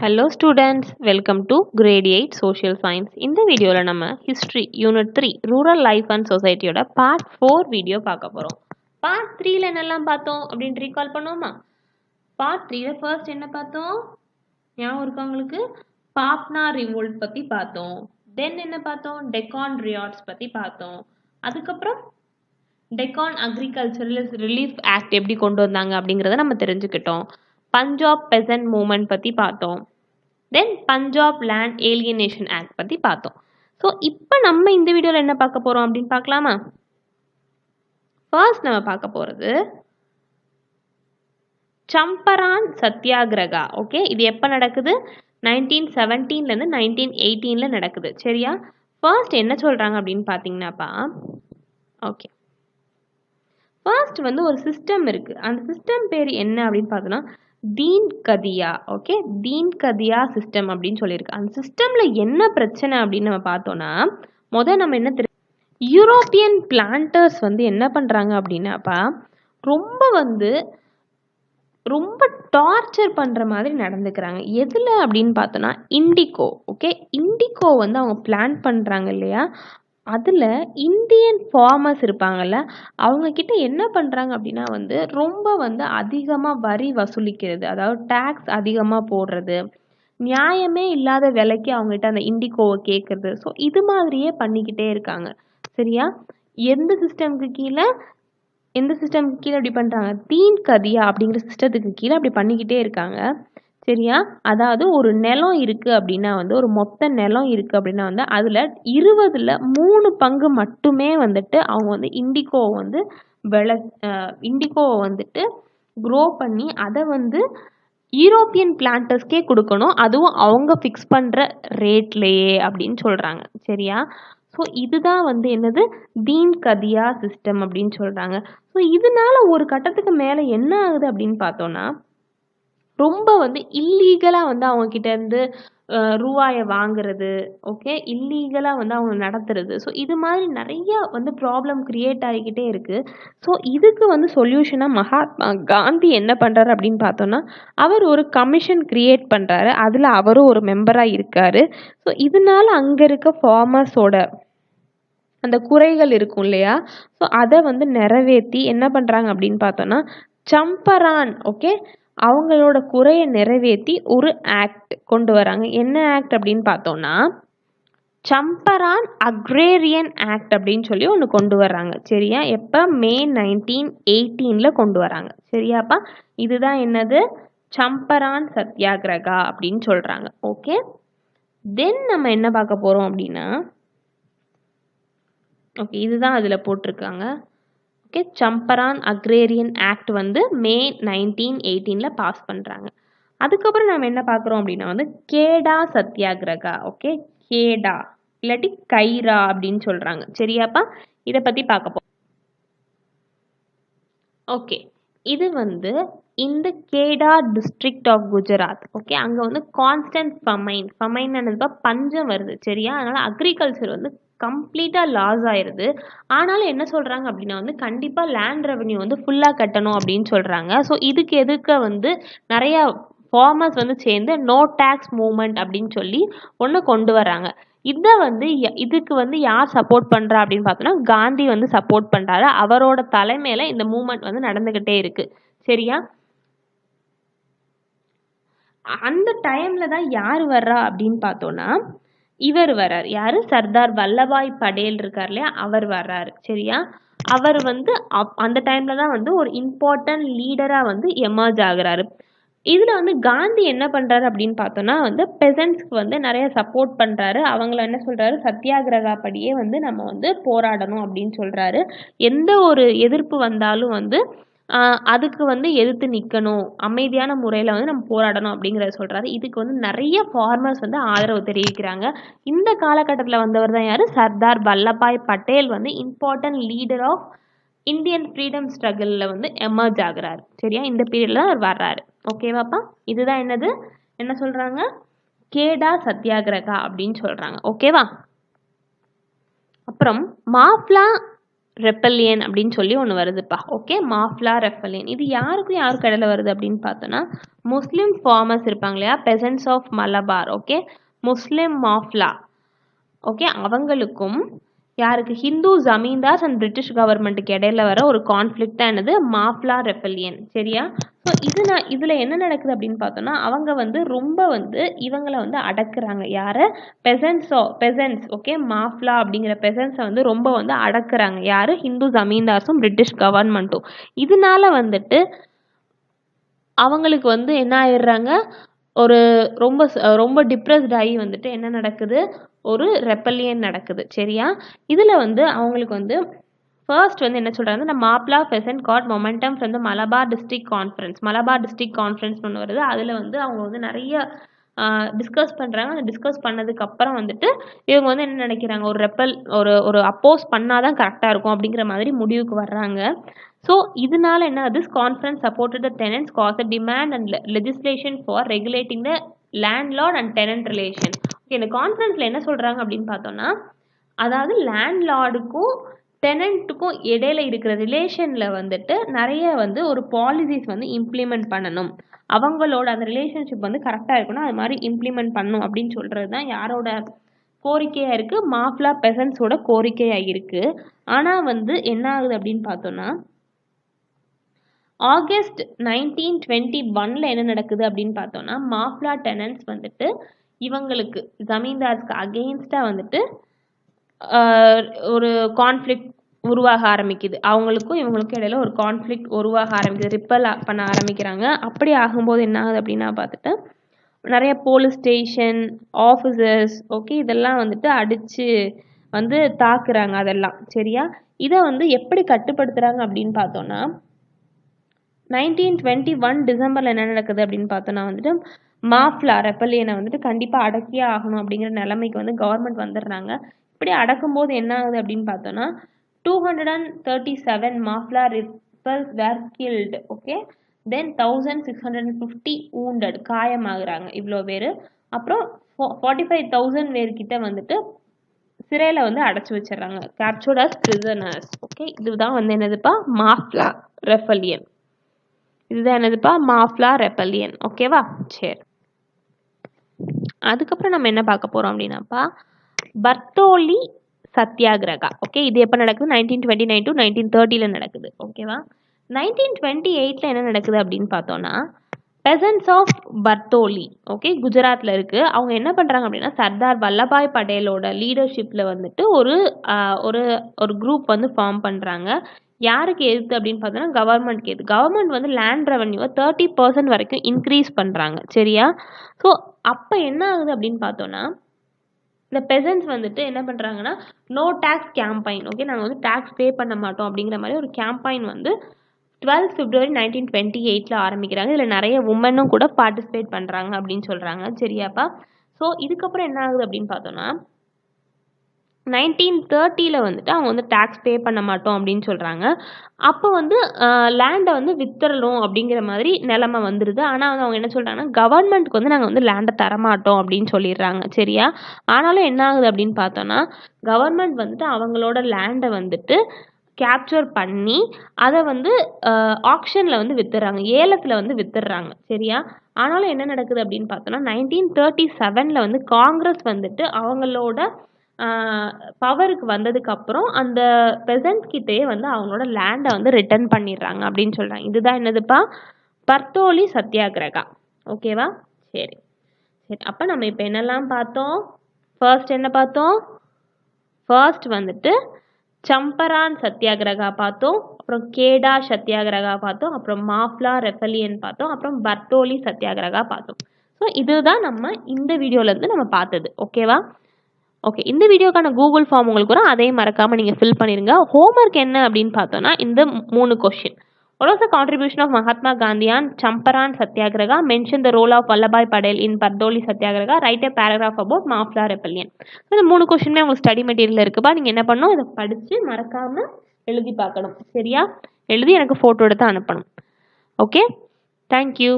Hello students, welcome to grade 8 social science. இந்த வீடியோல நம்ம history unit 3 rural life and society யோட part 4 video பார்க்க போறோம். part 3ல என்னெல்லாம் பார்த்தோம் அப்படின்னு recall பண்ணுவோமா? part 3ல first என்ன பார்த்தோம்? ஞாபகம் இருக்கா உங்களுக்கு? பாப்னா revolt பத்தி பார்த்தோம். then என்ன பார்த்தோம்? Deccan riots பத்தி பார்த்தோம். அதுக்கப்புறம் Deccan Agricultural Relief Act எப்படி கொண்டு வந்தாங்க அப்படிங்கறத நம்ம தெரிஞ்சுக்கிட்டோம். பஞ்சாப் பெசன்ட் மூவ்மெண்ட் பற்றி பார்த்தோம். தென் பஞ்சாப் லேண்ட் ஏலியனேஷன் ஆக்ட் பற்றி பார்த்தோம். ஸோ இப்போ நம்ம இந்த வீடியோவில் என்ன பார்க்க போகிறோம் அப்படின்னு பார்க்கலாமா? ஃபர்ஸ்ட் நம்ம பார்க்க போகிறது சம்பரான் சத்தியாகிரகா. ஓகே, இது எப்போ நடக்குது? 1917லேருந்து 1918 நடக்குது. சரியா? ஃபர்ஸ்ட் என்ன சொல்கிறாங்க அப்படின்னு பார்த்தீங்கன்னாப்பா, ஓகே, ஃபர்ஸ்ட் வந்து ஒரு சிஸ்டம் இருக்குது. அந்த சிஸ்டம் பேர் என்ன அப்படின்னு பார்த்தோன்னா தீன் கதியா. ஓகே, தீன் கதியா சிஸ்டம் அப்படின்னு சொல்லியிருக்கு. அந்த சிஸ்டம்ல என்ன பிரச்சனை அப்படின்னு நம்ம பார்த்தோம்னா, நம்ம என்ன யூரோப்பியன் பிளான்டர்ஸ் வந்து என்ன பண்றாங்க அப்படின்னாப்பா, ரொம்ப டார்ச்சர் பண்ற மாதிரி நடந்துக்கிறாங்க. எதுல அப்படின்னு பார்த்தோம்னா இண்டிகோ. ஓகே, இண்டிகோ வந்து அவங்க பிளான்ட் பண்றாங்க இல்லையா, அதில் இந்தியன் ஃபார்மர்ஸ் இருப்பாங்கல்ல, அவங்கக்கிட்ட என்ன பண்ணுறாங்க அப்படின்னா வந்து ரொம்ப வந்து அதிகமாக வரி வசூலிக்கிறது, அதாவது டேக்ஸ் அதிகமாக போடுறது, நியாயமே இல்லாத விலைக்கு அவங்ககிட்ட அந்த இண்டிகோவை கேட்குறது. ஸோ இது மாதிரியே பண்ணிக்கிட்டே இருக்காங்க. சரியா? எந்த சிஸ்டம்க்கு கீழே அப்படி பண்ணுறாங்க? தீன் கதியா அப்படிங்கிற சிஸ்டத்துக்கு கீழே அப்படி பண்ணிக்கிட்டே இருக்காங்க. சரியா? அதாவது ஒரு நிலம் இருக்குது அப்படின்னா வந்து, ஒரு மொத்த நிலம் இருக்குது அப்படின்னா வந்து அதில் 20ல் 3 பங்கு மட்டுமே வந்துட்டு அவங்க வந்து இண்டிகோவை வந்துட்டு க்ரோ பண்ணி அதை வந்து யூரோப்பியன் பிளான்டர்ஸ்க்கே கொடுக்கணும், அதுவும் அவங்க ஃபிக்ஸ் பண்ணுற ரேட்லேயே அப்படின்னு சொல்கிறாங்க. சரியா? ஸோ இதுதான் வந்து என்னது, தீன் கதியா சிஸ்டம் அப்படின்னு சொல்கிறாங்க. ஸோ இதனால ஒரு கட்டத்துக்கு மேலே என்ன ஆகுது அப்படின்னு பார்த்தோன்னா, ரொம்ப வந்து இல்லீகலாக வந்து அவங்கக்கிட்ட இருந்து ரூபாயை வாங்குறது, ஓகே, இல்லீகலாக வந்து அவங்க நடத்துறது. ஸோ இது மாதிரி நிறைய வந்து ப்ராப்ளம் க்ரியேட் ஆகிக்கிட்டே இருக்குது. ஸோ இதுக்கு வந்து சொல்யூஷனாக மகாத்மா காந்தி என்ன பண்ணுறாரு அப்படின்னு பார்த்தோன்னா, அவர் ஒரு கமிஷன் க்ரியேட் பண்ணுறாரு. அதில் அவரும் ஒரு மெம்பராக இருக்கார். ஸோ இதனால அங்கே இருக்க ஃபார்மர்ஸோட அந்த குறைகள் இருக்கும் இல்லையா, ஸோ அதை வந்து நிறைவேற்றி என்ன பண்ணுறாங்க அப்படின்னு பார்த்தோன்னா, சம்பரான், ஓகே, அவங்களோட குறையை நிறைவேற்றி ஒரு ஆக்ட் கொண்டு வராங்க. என்ன ஆக்ட் அப்படின்னு பார்த்தோன்னா, சம்பரான் அக்ரேரியன் ஆக்ட் அப்படின்னு சொல்லி ஒன்று கொண்டு வர்றாங்க. சரியா? எப்போ? மே 1918 கொண்டு வராங்க. சரியாப்பா? இதுதான் என்னது, சம்பரான் சத்தியாகிரகா அப்படின்னு சொல்கிறாங்க. ஓகே, தென் நம்ம என்ன பார்க்க போகிறோம் அப்படின்னா, ஓகே, இதுதான் அதில் போட்டிருக்காங்க. ஓகே, சம்பரான் அக்ரேரியன் ஆக்ட் வந்து மே 1918 பாஸ் பண்ணுறாங்க. அதுக்கப்புறம் நம்ம என்ன பார்க்குறோம் அப்படின்னா வந்து கேடா சத்தியாகிரகா. ஓகே, கேடா இல்லாட்டி கைரா அப்படின்னு சொல்கிறாங்க. சரியாப்பா? இதை பற்றி பார்க்க போகிறோம். ஓகே, இது வந்து இந்த கேடா டிஸ்ட்ரிக்ட் ஆஃப் குஜராத். ஓகே, அங்கே வந்து கான்ஸ்டன்ட் ஃபமைன் பஞ்சம் வருது. சரியா? அதனால் அக்ரிகல்ச்சர் வந்து கம்ப்ளீட்டாக லாஸ் ஆயிடுது. ஆனாலும் என்ன சொல்கிறாங்க அப்படின்னா வந்து கண்டிப்பாக லேண்ட் ரெவன்யூ வந்து ஃபுல்லாக கட்டணும் அப்படின்னு சொல்கிறாங்க. ஸோ இதுக்கு எதுக்க வந்து நிறையா ஃபார்மர்ஸ் வந்து சேர்ந்து நோ டேக்ஸ் மூவ்மெண்ட் அப்படின்னு சொல்லி ஒன்று கொண்டு வராங்க. இதை வந்து இதுக்கு வந்து யார் சப்போர்ட் பண்ணுறா அப்படின்னு பார்த்தோன்னா, காந்தி வந்து சப்போர்ட் பண்ணுறாரு. அவரோட தலைமையில் இந்த மூவ்மெண்ட் வந்து நடந்துக்கிட்டே இருக்குது. சரியா? அந்த டைமில் தான் யார் வர்றா அப்படின்னு பார்த்தோன்னா, இவர் வர்றார். யாரு? சர்தார் வல்லபாய் படேல் இருக்கார் இல்லையா, அவர் வர்றாரு. சரியா? அவர் வந்து அந்த டைமில் தான் வந்து ஒரு இம்பார்ட்டன்ட் லீடராக வந்து எமர்ஜ் ஆகுறாரு. இதில் வந்து காந்தி என்ன பண்ணுறாரு அப்படின்னு பார்த்தோன்னா வந்து பெசன்ட்ஸ்க்கு வந்து நிறைய சப்போர்ட் பண்ணுறாரு. அவங்கள என்ன சொல்கிறாரு, சத்தியாகிரகா படியே வந்து நம்ம வந்து போராடணும் அப்படின்னு சொல்கிறாரு. எந்த ஒரு எதிர்ப்பு வந்தாலும் வந்து அதுக்கு வந்து எதிர்த்து நிற்கணும், அமைதியான முறையில் வந்து நம்ம போராடணும் அப்படிங்கிறத சொல்கிறாரு. இதுக்கு வந்து நிறைய ஃபார்மர்ஸ் வந்து ஆதரவு தெரிவிக்கிறாங்க. இந்த காலகட்டத்தில் வந்தவர் தான் யார்? சர்தார் வல்லபாய் பட்டேல் வந்து important leader of Indian freedom ஸ்ட்ரகிளில் வந்து எமர்ஜ் ஆகுறாரு. சரியா? இந்த பீரியடில் அவர் வர்றாரு. ஓகேவாப்பா? இதுதான் என்னது, என்ன சொல்கிறாங்க, கேடா சத்தியாகிரகா அப்படின்னு சொல்கிறாங்க. ஓகேவா? அப்புறம் மாஃப்லா ரெப்பல்லியன் அப்படின்னு சொல்லி ஒன்று வருதுப்பா. ஓகே, மாஃப்லா ரெப்பல்லியன். இது யாருக்கும் யாருக்கு இடையில வருது அப்படின்னு பார்த்தோன்னா, முஸ்லீம் ஃபார்மர்ஸ் இருப்பாங்க இல்லையா, peasants of Malabar. Okay, Muslim Moplah. Okay, அவங்களுக்கும் யாருக்கு, ஹிந்து ஜமீன்தார்ஸ் அண்ட் பிரிட்டிஷ் கவர்மெண்ட்டுக்கு இடையில வர ஒரு கான்ஃப்ளிக்ட் தான் என்னது, மாஃப்லா ரெப்பல்லியன். சரியா? ஸோ இதில் என்ன நடக்குது அப்படின்னு பார்த்தோன்னா, அவங்க வந்து ரொம்ப வந்து இவங்களை வந்து அடக்குறாங்க. யாரை? பெசன்ஸ். ஓகே, மாஃப்லா அப்படிங்கிற பெசன்ஸை வந்து ரொம்ப வந்து அடக்குறாங்க. யார்? ஹிந்து ஜமீன்தார்ஸும் பிரிட்டிஷ் கவர்மெண்ட்டும். இதனால வந்துட்டு அவங்களுக்கு வந்து என்ன ஆயிடுறாங்க, ஒரு ரொம்ப டிப்ரெஸ்ட் ஆகி வந்துட்டு என்ன நடக்குது, ஒரு ரெப்பல்லியன் நடக்குது. சரியா? இதில் வந்து அவங்களுக்கு வந்து ஃபர்ஸ்ட் வந்து என்ன சொல்கிறாங்க, Moplah peasant got momentum from the Malabar district conference ஒன்று வருது. அதில் வந்து அவங்க வந்து நிறைய டிஸ்கஸ் பண்ணுறாங்க. அந்த டிஸ்கஸ் பண்ணதுக்கப்புறம் வந்துட்டு இவங்க வந்து என்ன நினைக்கிறாங்க, ஒரு அப்போஸ் பண்ணாதான் கரெக்டாக இருக்கும் அப்படிங்கிற மாதிரி முடிவுக்கு வர்றாங்க. ஸோ இதனால என்ன, this conference supported the tenants cause a demand and legislation for regulating the landlord and tenant relation. Okay, இந்த கான்ஃபரன்ஸில் என்ன சொல்கிறாங்க அப்படின்னு பார்த்தோன்னா, அதாவது லேண்ட்லார்டுக்கும் டெனண்ட்டுக்கும் இடையில இருக்கிற ரிலேஷனில் வந்துட்டு நிறைய வந்து ஒரு பாலிசிஸ் வந்து இம்ப்ளிமெண்ட் பண்ணணும், அவங்களோட அந்த ரிலேஷன்ஷிப் வந்து கரெக்டாக இருக்கணும், அது மாதிரி இம்ப்ளிமெண்ட் பண்ணணும் அப்படின்னு சொல்கிறது தான் யாரோட கோரிக்கையாக இருக்குது, மாஃப்லா பெசன்ஸோட கோரிக்கையாக இருக்குது. ஆனால் வந்து என்ன ஆகுது அப்படின்னு பார்த்தோன்னா, ஆகஸ்ட் 1921 என்ன நடக்குது அப்படின்னு பார்த்தோன்னா, மாஃப்லா டெனன்ட்ஸ் வந்துட்டு இவங்களுக்கு ஜமீன்தார்ஸ்க்கு அகெயின்ஸ்டாக வந்துட்டு ஒரு கான்ஃப்ளிக்ட் உருவாக ஆரம்பிக்குது. அவங்களுக்கும் இவங்களுக்கும் இடையில ஒரு கான்ஃப்ளிக்ட் உருவாக ஆரம்பிக்குது, ரிப்பல் பண்ண ஆரம்பிக்கிறாங்க. அப்படி ஆகும்போது என்ன ஆகுது அப்படின்னா பார்த்துட்டு, நிறைய போலீஸ் ஸ்டேஷன், ஆஃபீஸர்ஸ், ஓகே, இதெல்லாம் வந்துட்டு அடித்து வந்து தாக்குறாங்க அதெல்லாம். சரியா? இதை வந்து எப்படி கட்டுப்படுத்துகிறாங்க அப்படின்னு பார்த்தோன்னா, 1921 டிசம்பரில் என்ன நடக்குது அப்படின்னு பார்த்தோன்னா வந்துட்டு, மாஃப்லா ரெப்பல்லியனை வந்துட்டு கண்டிப்பாக அடக்கியே ஆகணும் அப்படிங்கிற நிலைமைக்கு வந்து கவர்மெண்ட் வந்துடுறாங்க. இப்படி அடக்கும்போது என்ன ஆகுது அப்படின்னு பார்த்தோன்னா, 237 மாஃப்லா ரிப்பல்ஸ் வேர் கில்டு. ஓகே, தென் 1650 wounded, காயமாகறாங்க இவ்வளோ பேர். அப்புறம் 45,000 பேர்கிட்ட வந்துட்டு சிறையில் வந்து அடைச்சி வச்சிடறாங்க, கேப்சர்ட் அஸ் பிரிசனர்ஸ். ஓகே, இதுதான் வந்து என்னதுப்பா, மாஃப்லா ரெப்பல்லியன். இதுதான் என்னதுப்பா, மாஃப்லா ரெப்பல்லியன். ஓகேவா? சரி, அதுக்கப்புறம் நம்ம என்ன பார்க்க போகிறோம் அப்படின்னாப்பா, பர்தோலி சத்தியாகிரகா. ஓகே, இது எப்போ நடக்குது, 1929 to 1930 நடக்குது. ஓகேவா? 1928 என்ன நடக்குது அப்படின்னு பார்த்தோன்னா, பெசன்ஸ் ஆஃப் பர்தோலி, ஓகே, குஜராத்தில் இருக்குது. அவங்க என்ன பண்ணுறாங்க அப்படின்னா, சர்தார் வல்லபாய் பட்டேலோட லீடர்ஷிப்பில் வந்துட்டு ஒரு குரூப் வந்து ஃபார்ம் பண்ணுறாங்க. யாருக்கு எதிர்த்து அப்படின்னு பார்த்தோன்னா, கவர்மெண்ட்க்கு எதிர்த்து. கவர்மெண்ட் வந்து லேண்ட் ரெவன்யூவை 30% வரைக்கும் இன்க்ரீஸ் பண்ணுறாங்க. சரியா? ஸோ அப்போ என்ன ஆகுது அப்படின்னு பார்த்தோன்னா, இந்த பெசன்ஸ் வந்துட்டு என்ன பண்ணுறாங்கன்னா, நோ டேக்ஸ் கேம்பைன். ஓகே, நாங்கள் வந்து டேக்ஸ் பே பண்ண மாட்டோம் அப்படிங்கிற மாதிரி ஒரு கேம்பைன் வந்து 12 February 1928 ஆரம்பிக்கிறாங்க. இதில் நிறைய உமனும் கூட பார்ட்டிசிபேட் பண்ணுறாங்க அப்படின்னு சொல்கிறாங்க. சரியாப்பா? ஸோ இதுக்கப்புறம் என்ன ஆகுது அப்படின்னு பார்த்தோன்னா, 1930 வந்துட்டு அவங்க வந்து டேக்ஸ் பே பண்ண மாட்டோம் அப்படின்னு சொல்கிறாங்க. அப்போ வந்து லேண்டை வந்து வித்துறணும் அப்படிங்கிற மாதிரி நிலைமை வந்துடுது. ஆனால் வந்து அவங்க என்ன சொல்கிறாங்கன்னா, கவர்மெண்ட்டுக்கு வந்து நாங்கள் வந்து லேண்டை தரமாட்டோம் அப்படின்னு சொல்லிடுறாங்க. சரியா? ஆனாலும் என்ன ஆகுது அப்படின்னு பார்த்தோன்னா, கவர்மெண்ட் வந்துட்டு அவங்களோட லேண்டை வந்துட்டு கேப்சர் பண்ணி அதை வந்து ஆக்ஷனில் வந்து வித்துடுறாங்க, ஏலத்தில் வந்து வித்துடுறாங்க. சரியா? ஆனாலும் என்ன நடக்குது அப்படின்னு பார்த்தோன்னா, 1937 வந்து காங்கிரஸ் வந்துட்டு அவங்களோட பவருக்கு வந்ததுக்கப்புறம் அந்த பெசன்ட் கிட்டேயே வந்து அவங்களோட லேண்டை வந்து ரிட்டர்ன் பண்ணிடுறாங்க அப்படின்னு சொல்கிறாங்க. இதுதான் என்னதுப்பா, பர்தோலி சத்தியாகிரகா. ஓகேவா? சரி சரி, அப்போ நம்ம இப்போ என்னெல்லாம் பார்த்தோம், ஃபர்ஸ்ட் என்ன பார்த்தோம், ஃபர்ஸ்ட் வந்துட்டு சம்பரான் சத்தியாகிரகா பார்த்தோம், அப்புறம் கேடா சத்தியாகிரகா பார்த்தோம், அப்புறம் மாஃப்லா ரெப்பல்லியன் பார்த்தோம், அப்புறம் பர்தோலி சத்தியாகிரகா பார்த்தோம். ஸோ இதுதான் நம்ம இந்த வீடியோலேருந்து நம்ம பார்த்தது. ஓகேவா? ஓகே, இந்த வீடியோக்கான கூகுள் ஃபார்ம் உங்களுக்கு வரும், அதையும் மறக்காமல் நீங்கள் ஃபில் பண்ணிடுங்க. ஹோம்ஒர்க் என்ன அப்படின்னு பார்த்தோன்னா, இந்த 3 question. What was the contribution of Mahatma Gandhi on Champaran Satyagraha? Mention the role of Vallabhai Patel in Bardoli Satyagraha. Write a paragraph about Mafla Rebellion. இந்த 3 கொஷினுமே உங்களுக்கு ஸ்டடி மெட்டீரியல் இருக்குப்பா. நீங்கள் என்ன பண்ணணும், இதை படித்து மறக்காமல் எழுதி பார்க்கணும். சரியா? எழுதி எனக்கு ஃபோட்டோ எடுத்து அனுப்பணும். Okay, thank you.